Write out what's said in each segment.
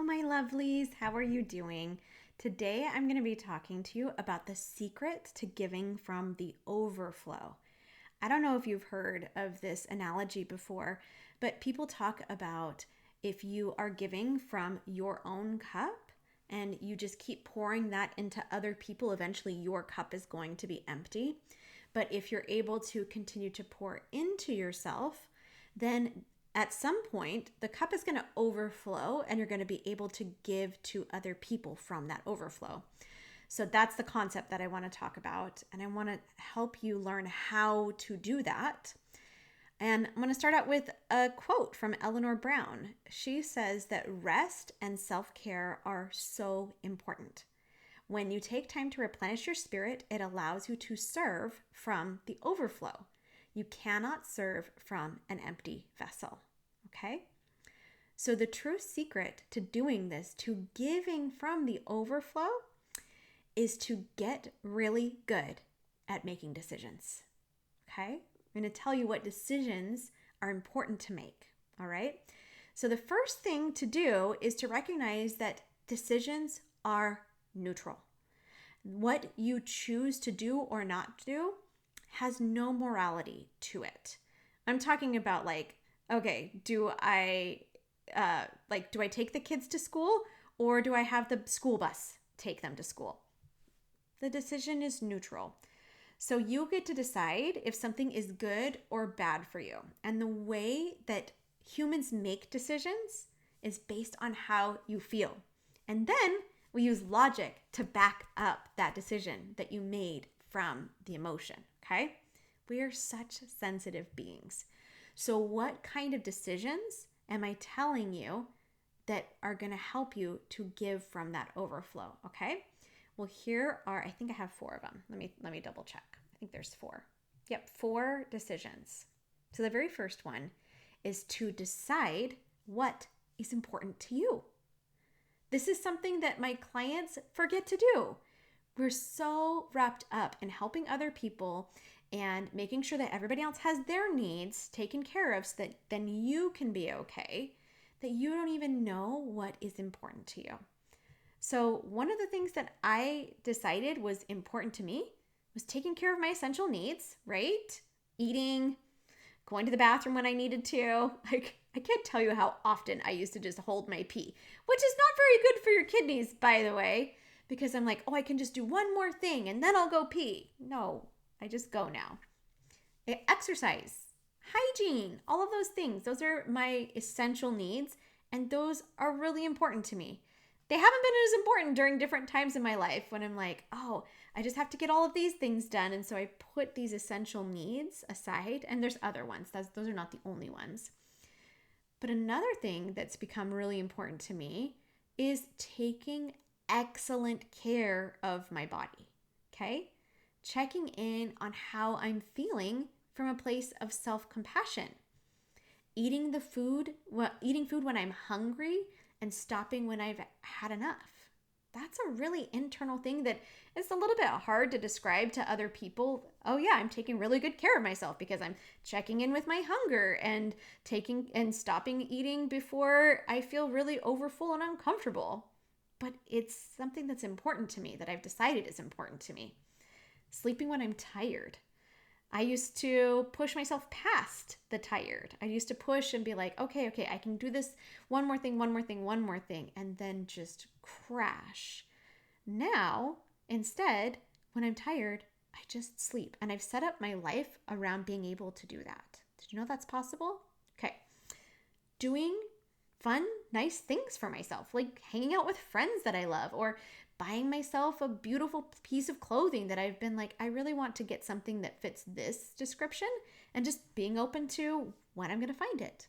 my lovelies. How are you doing? Today, I'm going to be talking to you about the secret to giving from the overflow. I don't know if you've heard of this analogy before, but people talk about if you are giving from your own cup and you just keep pouring that into other people, eventually your cup is going to be empty. But if you're able to continue to pour into yourself, then at some point, the cup is going to overflow and you're going to be able to give to other people from that overflow. So that's the concept that I want to talk about. And I want to help you learn how to do that. And I'm going to start out with a quote from Eleanor Brown. She says that rest and self-care are so important. When you take time to replenish your spirit, it allows you to serve from the overflow. You cannot serve from an empty vessel, okay? So the true secret to doing this, to giving from the overflow, is to get really good at making decisions, okay? I'm going to tell you what decisions are important to make, all right? So the first thing to do is to recognize that decisions are neutral. What you choose to do or not do has no morality to it. I'm talking about do I take the kids to school or do I have the school bus take them to school? The decision is neutral. So you get to decide if something is good or bad for you. And the way that humans make decisions is based on how you feel. And then we use logic to back up that decision that you made from the emotion, okay? We are such sensitive beings. So what kind of decisions am I telling you that are going to help you to give from that overflow, okay? Well, here are, I think I have 4 of them. Let me double check. I think there's 4. Yep, 4 decisions. So the very first one is to decide what is important to you. This is something that my clients forget to do. We're so wrapped up in helping other people and making sure that everybody else has their needs taken care of so that then you can be okay, that you don't even know what is important to you. So one of the things that I decided was important to me was taking care of my essential needs, right? Eating, going to the bathroom when I needed to. I can't tell you how often I used to just hold my pee, which is not very good for your kidneys, by the way, because I'm like, oh, I can just do one more thing and then I'll go pee. No, I just go now. Exercise, hygiene, all of those things. Those are my essential needs, and those are really important to me. They haven't been as important during different times in my life when I'm like, oh, I just have to get all of these things done. And so I put these essential needs aside, and there's other ones. Those are not the only ones. But another thing that's become really important to me is taking excellent care of my body, okay? Checking in on how I'm feeling from a place of self-compassion. Eating food when I'm hungry and stopping when I've had enough. That's a really internal thing that is a little bit hard to describe to other people. Oh yeah, I'm taking really good care of myself because I'm checking in with my hunger and stopping eating before I feel really overfull and uncomfortable. But it's something that's important to me, that I've decided is important to me. Sleeping when I'm tired. I used to push myself past the tired. I used to push and be like, okay, I can do this one more thing, and then just crash. Now, instead, when I'm tired, I just sleep. And I've set up my life around being able to do that. Did you know that's possible? Okay. Doing fun, nice things for myself, like hanging out with friends that I love, or buying myself a beautiful piece of clothing that I've been like, I really want to get something that fits this description, and just being open to when I'm going to find it.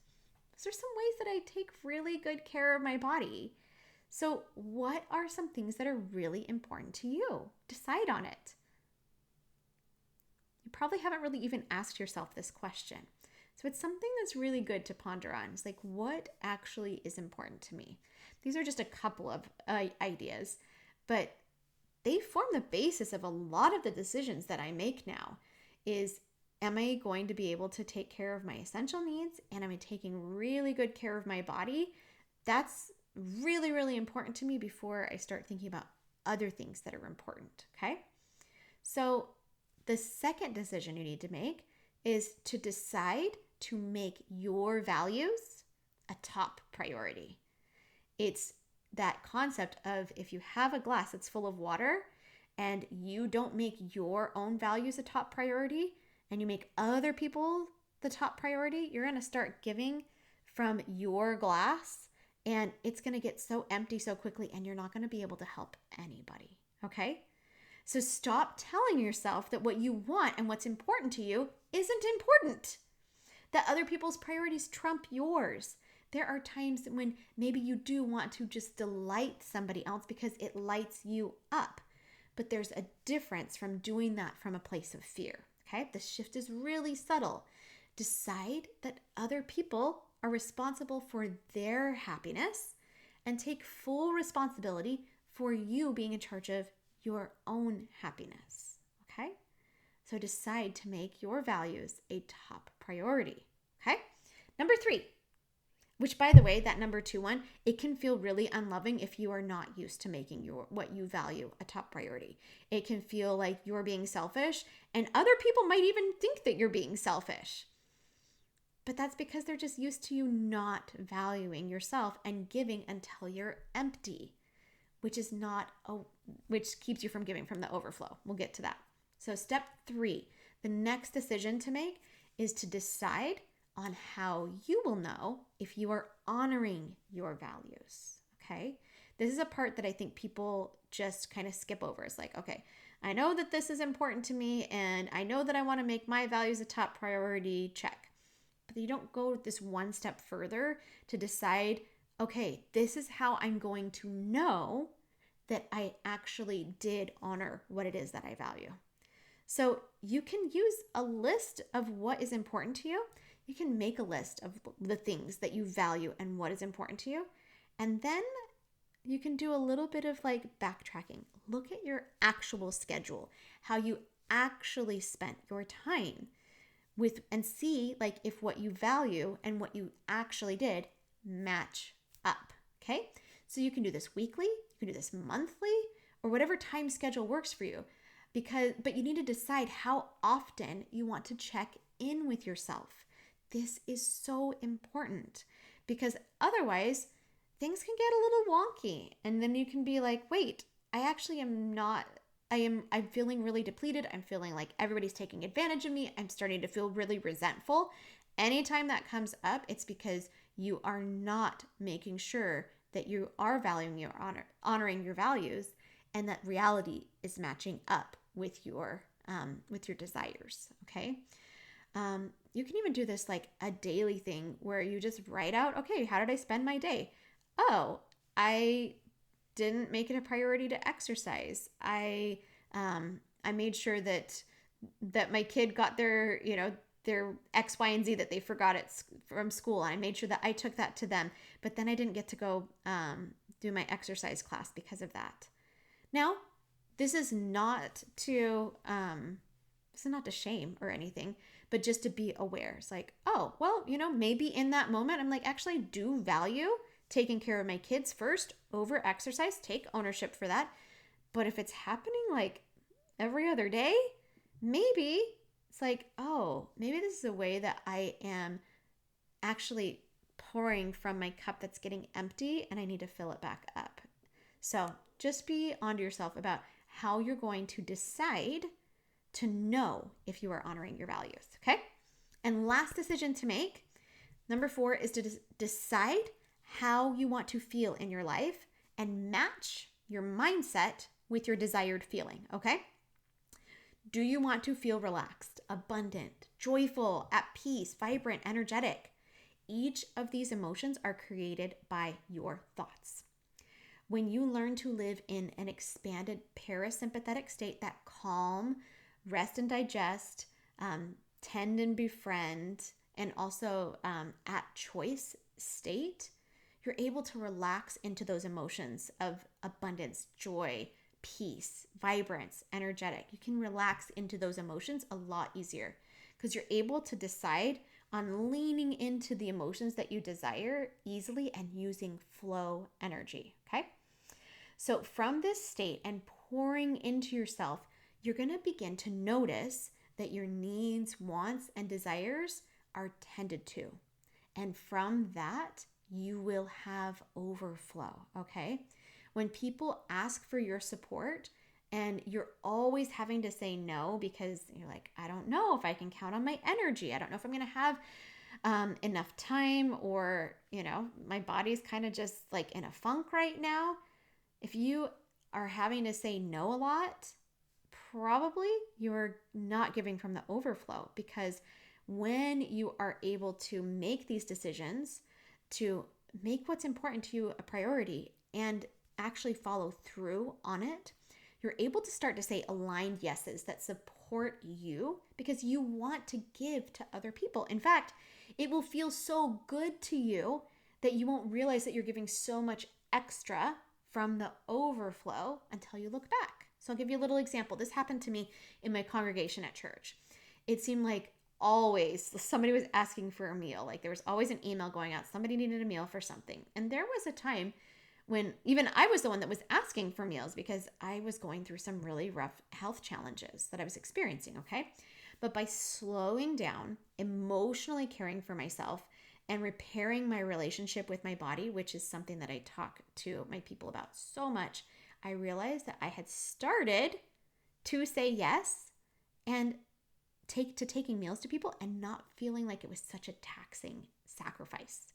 So there's some ways that I take really good care of my body. So what are some things that are really important to you? Decide on it. You probably haven't really even asked yourself this question. So it's something that's really good to ponder on. It's like, what actually is important to me? These are just a couple of ideas, but they form the basis of a lot of the decisions that I make now. Am I going to be able to take care of my essential needs? And am I taking really good care of my body? That's really, really important to me before I start thinking about other things that are important, okay? So the second decision you need to make is to decide to make your values a top priority. It's that concept of if you have a glass that's full of water and you don't make your own values a top priority and you make other people the top priority, you're going to start giving from your glass and it's going to get so empty so quickly and you're not going to be able to help anybody, okay? So stop telling yourself that what you want and what's important to you isn't important, that other people's priorities trump yours. There are times when maybe you do want to just delight somebody else because it lights you up. But there's a difference from doing that from a place of fear, okay? The shift is really subtle. Decide that other people are responsible for their happiness and take full responsibility for you being in charge of your own happiness, okay? So decide to make your values a top priority, okay? Number 3, which by the way, that number 2 one, it can feel really unloving if you are not used to making what you value a top priority. It can feel like you're being selfish and other people might even think that you're being selfish. But that's because they're just used to you not valuing yourself and giving until you're empty, which keeps you from giving from the overflow. We'll get to that. So step 3, the next decision to make is to decide on how you will know if you are honoring your values, okay? This is a part that I think people just kind of skip over. It's like, okay, I know that this is important to me and I know that I want to make my values a top priority, check. But you don't go this one step further to decide, okay, this is how I'm going to know that I actually did honor what it is that I value. So you can use a list of what is important to you. You can make a list of the things that you value and what is important to you. And then you can do a little bit of like backtracking. Look at your actual schedule, how you actually spent your time with, and see like if what you value and what you actually did match up, okay? So you can do this weekly, you can do this monthly, or whatever time schedule works for you. But you need to decide how often you want to check in with yourself. This is so important because otherwise things can get a little wonky. And then you can be like, wait, I'm feeling really depleted. I'm feeling like everybody's taking advantage of me. I'm starting to feel really resentful. Anytime that comes up, it's because you are not making sure that you are valuing your honoring your values, and that reality is matching up with your desires. Okay. You can even do this like a daily thing where you just write out, okay, how did I spend my day? Oh, I didn't make it a priority to exercise. I made sure that my kid got their X, Y, and Z that they forgot from school. And I made sure that I took that to them, but then I didn't get to go do my exercise class because of that. Now, this is not to shame or anything, but just to be aware. It's like, oh, well, maybe in that moment, I'm like, actually I do value taking care of my kids first over exercise, take ownership for that. But if it's happening like every other day, maybe it's like, oh, maybe this is a way that I am actually pouring from my cup that's getting empty and I need to fill it back up. So just be onto yourself about how you're going to decide to know if you are honoring your values, okay? And last decision to make, number 4, is to decide how you want to feel in your life and match your mindset with your desired feeling, okay? Do you want to feel relaxed, abundant, joyful, at peace, vibrant, energetic? Each of these emotions are created by your thoughts. When you learn to live in an expanded parasympathetic state, that calm, rest and digest, tend and befriend, and also at choice state, you're able to relax into those emotions of abundance, joy, peace, vibrance, energetic. You can relax into those emotions a lot easier because you're able to decide on leaning into the emotions that you desire easily and using flow energy. Okay. So, from this state and pouring into yourself, you're going to begin to notice that your needs, wants, and desires are tended to. And from that, you will have overflow. Okay. When people ask for your support, and you're always having to say no because you're like, I don't know if I can count on my energy. I don't know if I'm going to have enough time, or, my body's kind of just like in a funk right now. If you are having to say no a lot, probably you're not giving from the overflow, because when you are able to make these decisions, to make what's important to you a priority and actually follow through on it, you're able to start to say aligned yeses that support you because you want to give to other people. In fact, it will feel so good to you that you won't realize that you're giving so much extra from the overflow until you look back. So I'll give you a little example. This happened to me in my congregation at church. It seemed like always somebody was asking for a meal. Like there was always an email going out. Somebody needed a meal for something. And there was a time when even I was the one that was asking for meals because I was going through some really rough health challenges that I was experiencing, okay? But by slowing down, emotionally caring for myself, and repairing my relationship with my body, which is something that I talk to my people about so much, I realized that I had started to say yes and taking meals to people and not feeling like it was such a taxing sacrifice.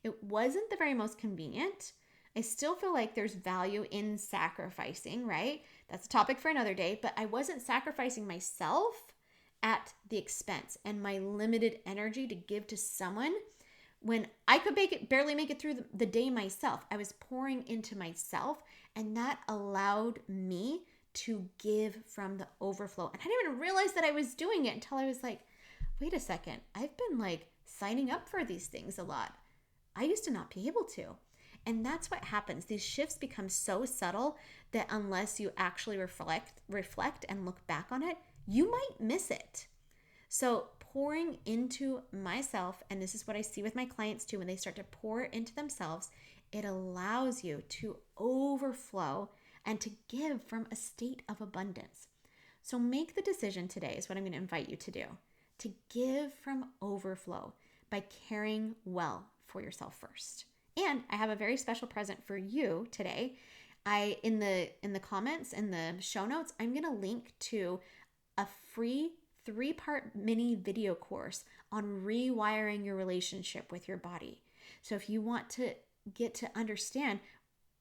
It wasn't the very most convenient. I still feel like there's value in sacrificing, right? That's a topic for another day, but I wasn't sacrificing myself at the expense and my limited energy to give to someone when I could barely make it through the day myself. I was pouring into myself, and that allowed me to give from the overflow. And I didn't even realize that I was doing it until I was like, wait a second, I've been like signing up for these things a lot. I used to not be able to. And that's what happens. These shifts become so subtle that unless you actually reflect and look back on it, you might miss it. So pouring into myself, and this is what I see with my clients too, when they start to pour into themselves, it allows you to overflow and to give from a state of abundance. So make the decision today, is what I'm going to invite you to do, to give from overflow by caring well for yourself first. And I have a very special present for you today. In the comments, in the show notes, I'm going to link to a free 3-part mini video course on rewiring your relationship with your body. So if you want to get to understand,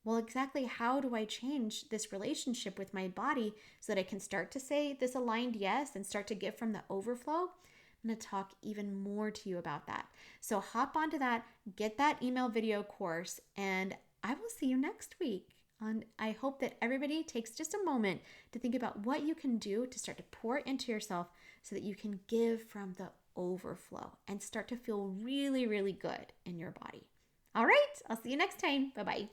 well, exactly how do I change this relationship with my body so that I can start to say this aligned yes and start to give from the overflow, I'm going to talk even more to you about that. So hop onto that, get that email video course, and I will see you next week. And I hope that everybody takes just a moment to think about what you can do to start to pour into yourself so that you can give from the overflow and start to feel really, really good in your body. All right, I'll see you next time. Bye-bye.